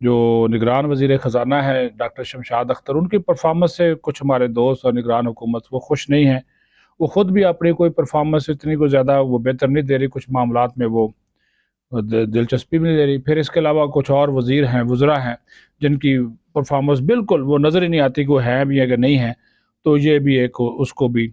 جو نگران وزیر خزانہ ہے ڈاکٹر شمشاد اختر، ان کی پرفارمنس سے کچھ ہمارے دوست اور نگران حکومت وہ خوش نہیں ہیں. وہ خود بھی اپنی کوئی پرفارمنس اتنی کوئی زیادہ وہ بہتر نہیں دے رہی، کچھ معاملات میں وہ دلچسپی بھی نہیں دے رہی. پھر اس کے علاوہ کچھ اور وزراء ہیں جن کی پرفارمنس بالکل وہ نظر ہی نہیں آتی کہ وہ ہیں بھی اگر نہیں ہیں. تو یہ بھی ایک اس کو بھی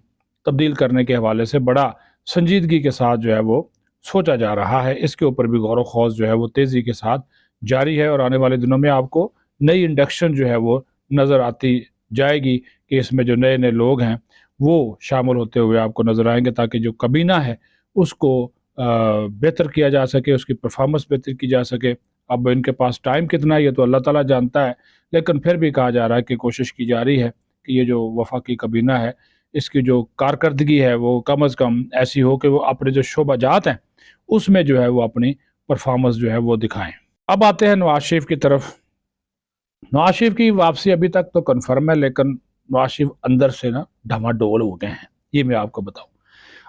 تبدیل کرنے کے حوالے سے بڑا سنجیدگی کے ساتھ جو ہے وہ سوچا جا رہا ہے. اس کے اوپر بھی غور و خوض جو ہے وہ تیزی کے ساتھ جاری ہے، اور آنے والے دنوں میں آپ کو نئی انڈکشن جو ہے وہ نظر آتی جائے گی کہ اس میں جو نئے نئے لوگ ہیں وہ شامل ہوتے ہوئے آپ کو نظر آئیں گے، تاکہ جو کابینہ ہے اس کو بہتر کیا جا سکے، اس کی پرفارمنس بہتر کی جا سکے. اب ان کے پاس ٹائم کتنا ہے یہ تو اللہ تعالیٰ جانتا ہے، لیکن پھر بھی کہا جا رہا ہے کہ کوشش کی جا رہی ہے کہ یہ جو وفاقی کابینہ ہے اس کی جو کارکردگی ہے وہ کم از کم ایسی ہو کہ وہ اپنے جو شعبہ جات ہیں اس میں جو ہے وہ اپنی پرفارمنس جو ہے وہ دکھائیں. اب آتے ہیں نواز شریف کی طرف. نواز شریف کی واپسی ابھی تک تو کنفرم ہے، لیکن نواز شریف اندر سے نا ڈھما ڈول ہو گئے ہیں، یہ میں آپ کو بتاؤں.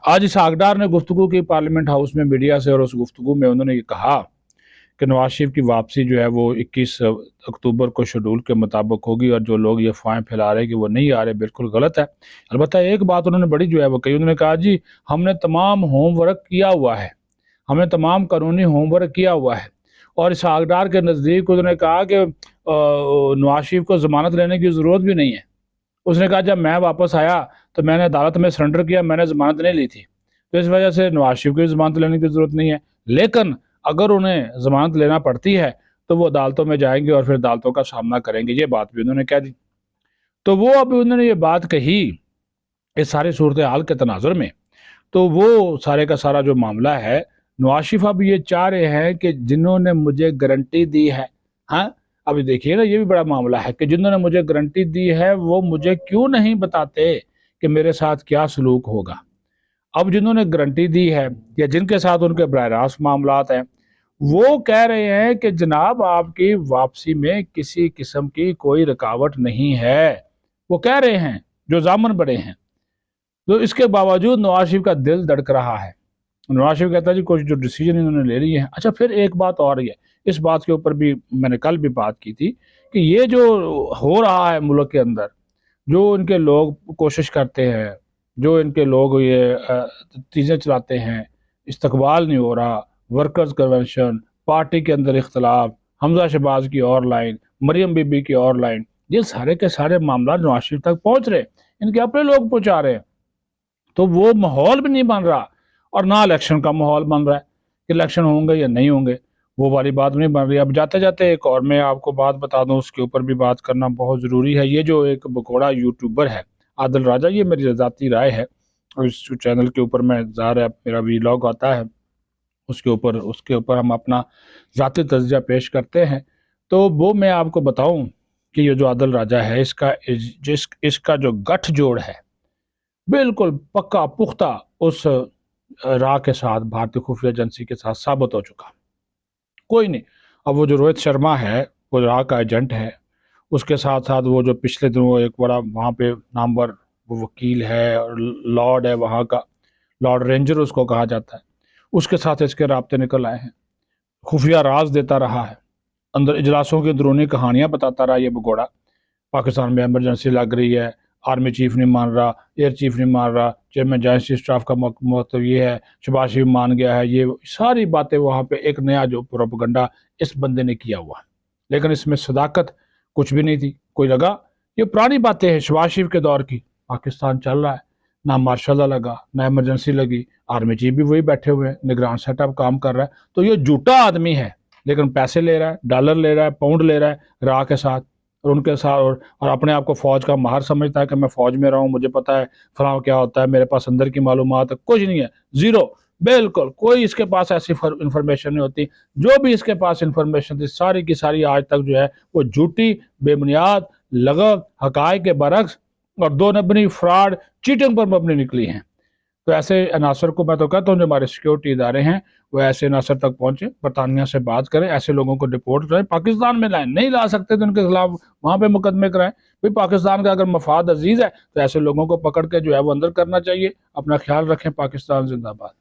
آج اسحاق ڈار نے گفتگو کی پارلیمنٹ ہاؤس میں میڈیا سے، اور اس گفتگو میں انہوں نے یہ کہا کہ نواز شریف کی واپسی جو ہے وہ 21 اکتوبر کو شیڈول کے مطابق ہوگی، اور جو لوگ یہ افواہیں پھیلا رہے ہیں کہ وہ نہیں آ رہے بالکل غلط ہے. البتہ ایک بات انہوں نے بڑی جو ہے وہ کہی، انہوں نے کہا جی ہم نے تمام ہوم ورک کیا ہوا ہے، ہم نے تمام قانونی ہوم ورک کیا ہوا ہے. اور اسحاق ڈار کے نزدیک انہوں نے کہا کہ نواز شریف کو ضمانت لینے کی ضرورت بھی نہیں ہے. اس نے کہا جب میں واپس آیا تو میں نے عدالت میں سرنڈر کیا، میں نے ضمانت نہیں لی تھی، تو اس وجہ سے نواز شریف کو ضمانت لینے کی ضرورت نہیں ہے. لیکن اگر انہیں ضمانت لینا پڑتی ہے تو وہ عدالتوں میں جائیں گے اور پھر عدالتوں کا سامنا کریں گے. یہ بات بھی انہوں نے کہہ دی. تو وہ اب انہوں نے یہ بات کہی اس ساری صورتحال کے تناظر میں، تو وہ سارے کا سارا جو معاملہ ہے، نواز شریف اب یہ چاہ رہے ہیں کہ جنہوں نے مجھے گارنٹی دی ہے، ہاں ابھی دیکھیے نا یہ بھی بڑا معاملہ ہے کہ جنہوں نے مجھے گارنٹی دی ہے وہ مجھے کیوں نہیں بتاتے کہ میرے ساتھ کیا سلوک ہوگا. اب جنہوں نے گارنٹی دی ہے یا جن کے ساتھ ان کے براہ راست معاملات ہیں وہ کہہ رہے ہیں کہ جناب آپ کی واپسی میں کسی قسم کی کوئی رکاوٹ نہیں ہے. وہ کہہ رہے ہیں جو ضامن بڑے ہیں. تو اس کے باوجود نواز شریف کا دل دھڑک رہا ہے. نواز شریف کہتا ہے جی کچھ جو ڈیسیجن انہوں نے لے لی ہے. اچھا پھر ایک بات اور ہے، اس بات کے اوپر بھی میں نے کل بھی بات کی تھی کہ یہ جو ہو رہا ہے ملک کے اندر، جو ان کے لوگ کوشش کرتے ہیں، جو ان کے لوگ یہ چیزیں چلاتے ہیں، استقبال نہیں ہو رہا، ورکرز کنونشن، پارٹی کے اندر اختلاف، حمزہ شہباز کی اور لائن، مریم بی بی کی اور لائن، یہ سارے کے سارے معاملات نواز شریف تک پہنچ رہے، ان کے اپنے لوگ پہنچا رہے ہیں. تو وہ ماحول بھی نہیں بن رہا، اور نہ الیکشن کا ماحول بن رہا ہے کہ الیکشن ہوں گے یا نہیں ہوں گے، وہ والی بات نہیں بن رہی. اب جاتے جاتے ایک اور میں آپ کو بات بتا دوں، اس کے اوپر بھی بات کرنا بہت ضروری ہے. یہ جو ایک بکوڑا یوٹیوبر ہے عادل راجہ، یہ میری ذاتی رائے ہے، اور اس چینل کے اوپر میں ظاہر ہے میرا ویلاگ آتا ہے، اس کے اوپر ہم اپنا ذاتی تجزیہ پیش کرتے ہیں. تو وہ میں آپ کو بتاؤں کہ یہ جو عادل راجہ ہے اس کا جو گٹھ جوڑ ہے بالکل پکا پختہ اس راہ کے ساتھ، بھارتی خفیہ ایجنسی کے ساتھ ثابت ہو چکا. کوئی نہیں. اب وہ جو روہت شرما ہے وہ راہ کا ایجنٹ ہے، اس کے ساتھ ساتھ وہ جو پچھلے دنوں ایک بڑا وہاں پہ نامور وہ وکیل ہے اور لارڈ ہے وہاں کا، لارڈ رینجر اس کو کہا جاتا ہے، اس کے ساتھ اس کے رابطے نکل آئے ہیں. خفیہ راز دیتا رہا ہے، اندر اجلاسوں کی اندرونی کہانیاں بتاتا رہا. یہ بگوڑا پاکستان میں ایمرجنسی لگ رہی ہے، آرمی چیف نہیں مان رہا، ایئر چیف نہیں مان رہا، چیئرمین جوائنٹ چیف اسٹاف کا مطلب یہ ہے، شہباز شریف مان گیا ہے. یہ ساری باتیں وہاں پہ ایک نیا جو پروپیگنڈا اس بندے نے کیا ہوا، لیکن اس میں صداقت کچھ بھی نہیں تھی. کوئی لگا یہ پرانی باتیں ہیں شہباز شریف کے دور کی، پاکستان چل رہا ہے، نہ مارشل لا لگا نہ ایمرجنسی لگی، آرمی چیف بھی وہی بیٹھے ہوئے ہیں، نگران سیٹ اپ کام کر رہا ہے. تو یہ جھوٹا آدمی ہے، لیکن پیسے لے رہا ہے، ڈالر لے رہا ہے، پاؤنڈ لے رہا ہے راہ کے ساتھ، اور ان کے ساتھ اور اپنے آپ کو فوج کا ماہر سمجھتا ہے کہ میں فوج میں رہا ہوں، مجھے پتا ہے فلاں کیا ہوتا ہے، میرے پاس اندر کی معلومات ہے. کچھ نہیں ہے، زیرو، بالکل کوئی اس کے پاس ایسی انفارمیشن نہیں ہوتی. جو بھی اس کے پاس انفارمیشن تھی ساری کی ساری آج تک جو ہے وہ جھوٹی، بے بنیاد، لغو، حقائق کے برعکس اور دو نمبری فراڈ، چیٹنگ پر مبنی نکلی ہیں. تو ایسے عناصر کو میں تو کہتا ہوں جو ہمارے سیکیورٹی ادارے ہیں وہ ایسے عناصر تک پہنچے، برطانیہ سے بات کریں، ایسے لوگوں کو ڈپورٹ کریں، پاکستان میں لائیں. نہیں لا سکتے تو ان کے خلاف وہاں پہ مقدمے کرائیں. بھئی پاکستان کا اگر مفاد عزیز ہے تو ایسے لوگوں کو پکڑ کے جو ہے وہ اندر کرنا چاہیے. اپنا خیال رکھیں. پاکستان زندہ باد.